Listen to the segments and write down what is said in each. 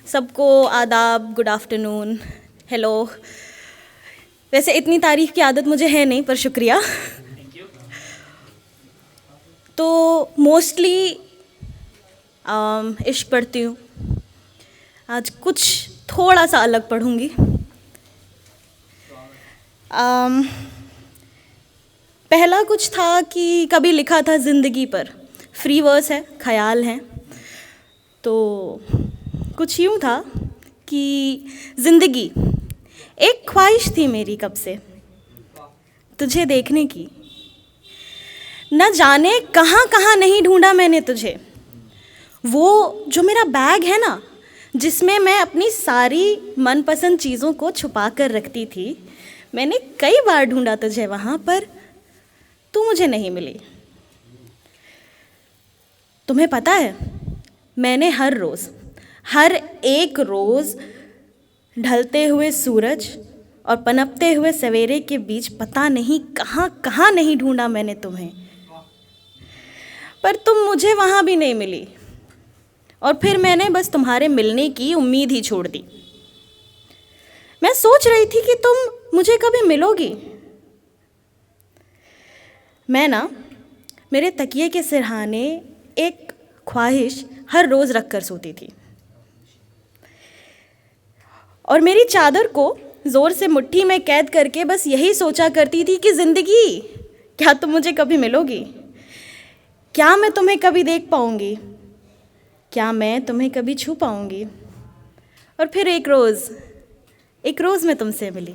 सबको आदाब, good afternoon, hello. वैसे इतनी तारीफ़ की आदत मुझे है नहीं, पर शुक्रिया। तो मोस्टली इश्क पढ़ती हूँ। आज कुछ थोड़ा सा अलग पढ़ूँगी। पहला कुछ था कि कभी लिखा था ज़िंदगी पर, फ्री वर्स है, ख़याल हैं। तो कुछ यूँ था कि ज़िंदगी एक ख्वाहिश थी मेरी कब से, तुझे देखने की। न जाने कहाँ कहाँ नहीं ढूंढा मैंने तुझे। वो जो मेरा बैग है ना, जिसमें मैं अपनी सारी मनपसंद चीज़ों को छुपा कर रखती थी, मैंने कई बार ढूंढा तुझे वहाँ पर, तू मुझे नहीं मिली। तुम्हें पता है, मैंने हर एक रोज़ ढलते हुए सूरज और पनपते हुए सवेरे के बीच पता नहीं कहाँ कहाँ नहीं ढूंढा मैंने तुम्हें, पर तुम मुझे वहाँ भी नहीं मिली। और फिर मैंने बस तुम्हारे मिलने की उम्मीद ही छोड़ दी। मैं सोच रही थी कि तुम मुझे कभी मिलोगी। मैं ना मेरे तकिए के सिरहाने एक ख्वाहिश हर रोज़ रख कर सोती थी, और मेरी चादर को ज़ोर से मुट्ठी में कैद करके बस यही सोचा करती थी कि ज़िंदगी, क्या तुम मुझे कभी मिलोगी? क्या मैं तुम्हें कभी देख पाऊँगी? क्या मैं तुम्हें कभी छू पाऊँगी? और फिर एक रोज़ मैं तुमसे मिली।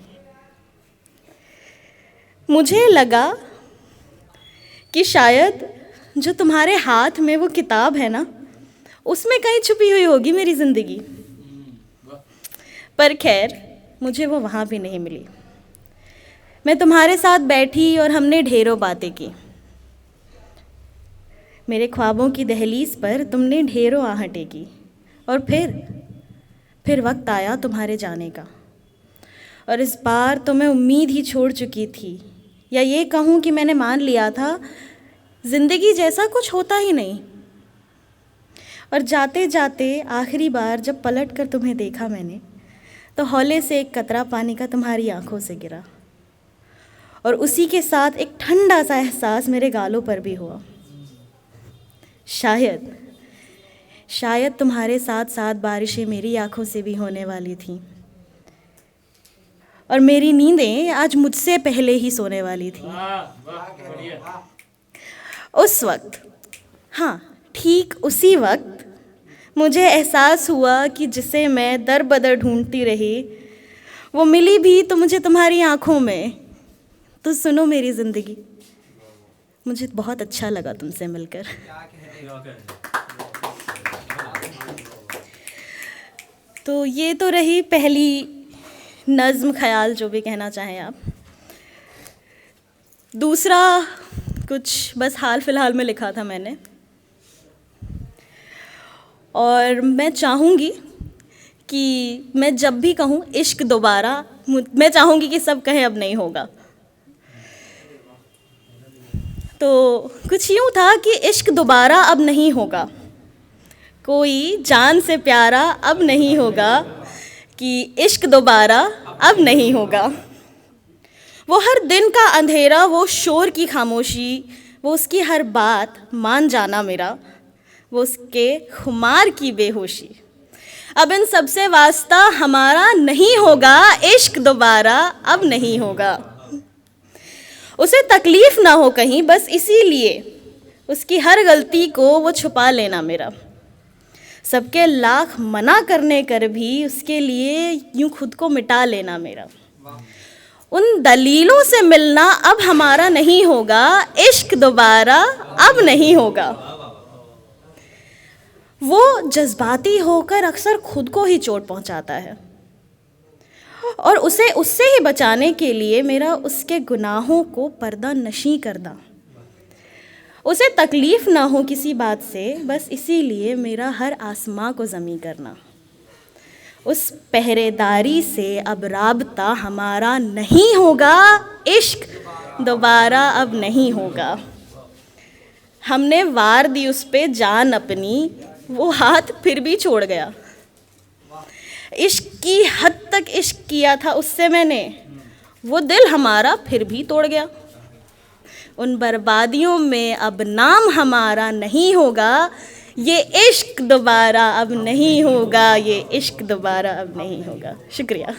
मुझे लगा कि शायद जो तुम्हारे हाथ में वो किताब है ना, उसमें कहीं छुपी हुई होगी मेरी ज़िंदगी। पर खैर, मुझे वो वहाँ भी नहीं मिली। मैं तुम्हारे साथ बैठी और हमने ढेरों बातें की। मेरे ख्वाबों की दहलीज पर तुमने ढेरों आहटें की। और फिर वक्त आया तुम्हारे जाने का, और इस बार तो मैं उम्मीद ही छोड़ चुकी थी, या ये कहूँ कि मैंने मान लिया था ज़िंदगी जैसा कुछ होता ही नहीं। और जाते जाते आखिरी बार जब पलट कर तुम्हें देखा मैंने, तो हौले से एक कतरा पानी का तुम्हारी आंखों से गिरा, और उसी के साथ एक ठंडा सा एहसास मेरे गालों पर भी हुआ। शायद तुम्हारे साथ साथ बारिशें मेरी आंखों से भी होने वाली थीं, और मेरी नींदें आज मुझसे पहले ही सोने वाली थीं। उस वक्त, हाँ, ठीक उसी वक्त मुझे एहसास हुआ कि जिसे मैं दर बदर ढूंढती रही, वो मिली भी तो मुझे तुम्हारी आंखों में। तो सुनो मेरी ज़िंदगी, मुझे बहुत अच्छा लगा तुमसे मिलकर। तो ये तो रही पहली नज़्म, ख़याल, जो भी कहना चाहें आप। दूसरा कुछ बस हाल फिलहाल में लिखा था मैंने, और मैं चाहूँगी कि मैं जब भी कहूँ इश्क दोबारा, मैं चाहूँगी कि सब कहें अब नहीं होगा। तो कुछ यूँ था कि इश्क दोबारा अब नहीं होगा, कोई जान से प्यारा अब नहीं होगा, कि इश्क दोबारा अब नहीं होगा। वो हर दिन का अंधेरा, वो शोर की खामोशी, वो उसकी हर बात मान जाना मेरा, वो उसके खुमार की बेहोशी, अब इन सबसे वास्ता हमारा नहीं होगा, इश्क दोबारा अब नहीं होगा। उसे तकलीफ़ ना हो कहीं, बस इसीलिए उसकी हर गलती को वो छुपा लेना मेरा, सबके लाख मना करने कर भी उसके लिए यूं खुद को मिटा लेना मेरा। उन दलीलों से मिलना अब हमारा नहीं होगा, इश्क दोबारा अब नहीं होगा। वो जज्बाती होकर अक्सर खुद को ही चोट पहुंचाता है, और उसे उससे ही बचाने के लिए मेरा उसके गुनाहों को पर्दा नशी करना, उसे तकलीफ़ ना हो किसी बात से, बस इसीलिए मेरा हर आसमां को ज़मीं करना। उस पहरेदारी से अब राबता हमारा नहीं होगा, इश्क दोबारा अब नहीं होगा। हमने वार दी उस पे जान अपनी, वो हाथ फिर भी छोड़ गया। इश्क की हद तक इश्क किया था उससे मैंने, वो दिल हमारा फिर भी तोड़ गया। उन बर्बादियों में अब नाम हमारा नहीं होगा, ये इश्क दोबारा अब नहीं होगा, ये इश्क दोबारा अब नहीं होगा। शुक्रिया।